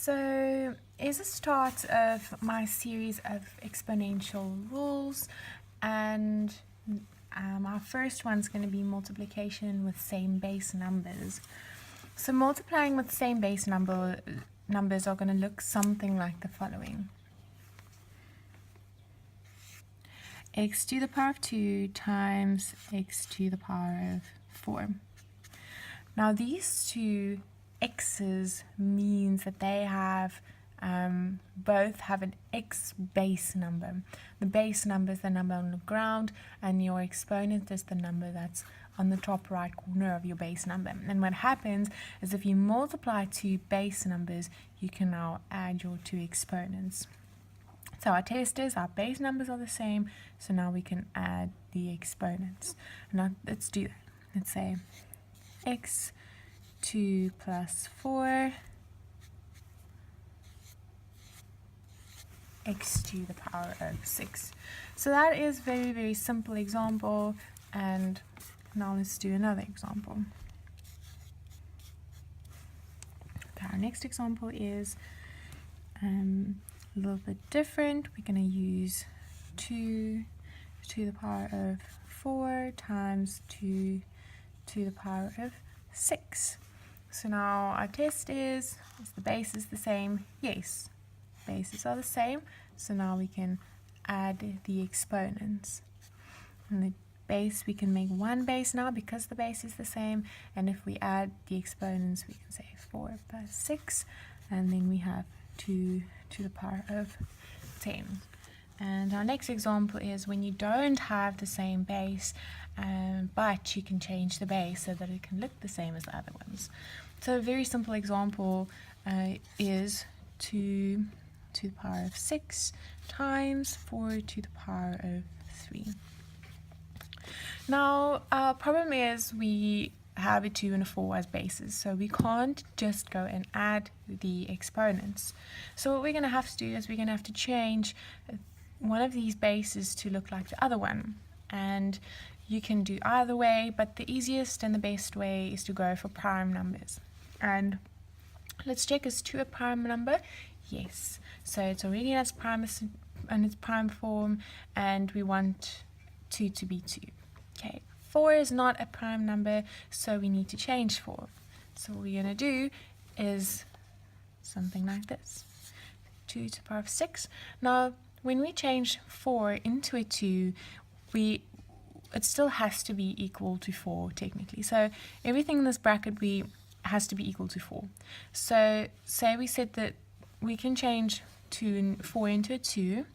So is the start of my series of exponential rules, and our first one's going to be multiplication with same base numbers. So multiplying with same base numbers are going to look something like the following. X to the power of 2 times x to the power of 4. Now these two x's means that they have both have an x base number. The base number is the number on the ground, and your exponent is the number that's on the top right corner of your base number. And what happens is if you multiply two base numbers, you can now add your two exponents. So our test is our base numbers are the same, so now we can add the exponents. Now let's do that. Let's say x2 plus 4 x to the power of 6. So that is very, very simple example, and now let's do another example. Okay, our next example is a little bit different. We're going to use 2 to the power of 4 times 2 to the power of 6. So now our test is the base is the same? Yes, bases are the same. So now we can add the exponents. And the base, we can make one base now because the base is the same. And if we add the exponents, we can say 4 plus 6. And then we have 2 to the power of 10. And our next example is when you don't have the same base, but you can change the base so that it can look the same as the other ones. So a very simple example is 2 to the power of 6 times 4 to the power of 3. Now our problem is we have a 2 and a 4 as bases, so we can't just go and add the exponents. So what we're going to have to do is we're going to have to change one of these bases to look like the other one. And you can do either way, but the easiest and the best way is to go for prime numbers. And let's check, is 2 a prime number? Yes. So it's already in its prime form, and we want 2 to be 2. Okay. 4 is not a prime number, so we need to change 4. So what we're going to do is something like this. 2 to the power of 6. Now, when we change 4 into a 2, it still has to be equal to 4 technically. So everything in this bracket has to be equal to 4. So say we said that we can change 4 into a 2,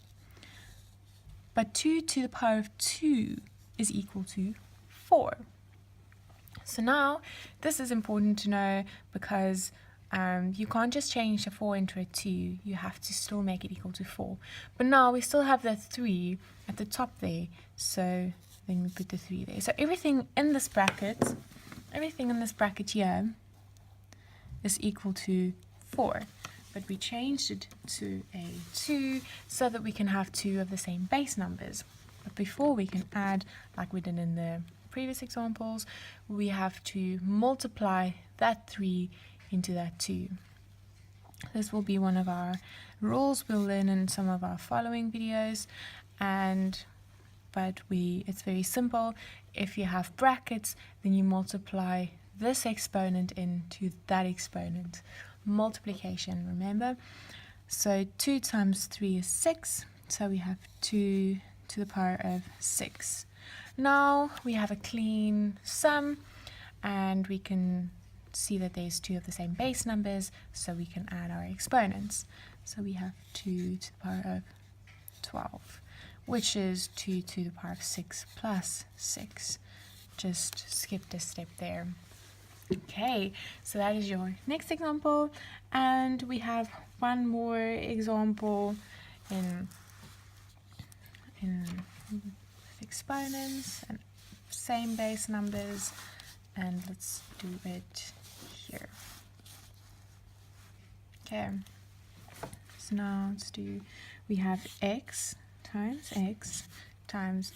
but 2 to the power of 2 is equal to 4. So now this is important to know because you can't just change a 4 into a 2, you have to still make it equal to 4. But now we still have that 3 at the top there, so then we put the 3 there. So everything in this bracket here is equal to 4. But we changed it to a 2 so that we can have 2 of the same base numbers. But before we can add, like we did in the previous examples, we have to multiply that 3 into that 2. This will be one of our rules we'll learn in some of our following videos, but it's very simple. If you have brackets, then you multiply this exponent into that exponent. Multiplication, remember? So 2 times 3 is 6, so we have 2 to the power of 6. Now we have a clean sum, and we can see that there's 2 of the same base numbers, so we can add our exponents. So we have 2 to the power of 12, which is 2 to the power of 6 plus 6. Just skipped a step there. Okay, so that is your next example, and we have one more example in exponents and same base numbers, and let's do it here. Okay, so now we have x times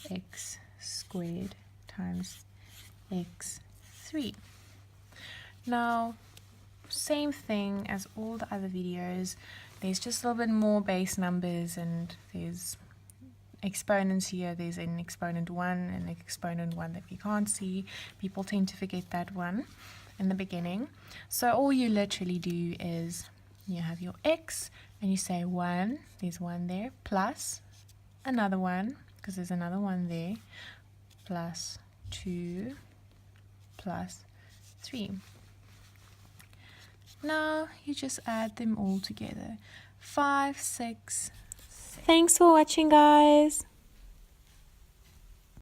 x squared times x3. Now, same thing as all the other videos. There's just a little bit more base numbers, and there's exponents here. There's an exponent 1 and an exponent 1 that we can't see. People tend to forget that one in the beginning. So all you literally do is you have your x and you say 1, there's 1 there, plus another 1, because there's another 1 there, plus 2, plus 3. Now you just add them all together. 5, 6, 7. Thanks for watching, guys.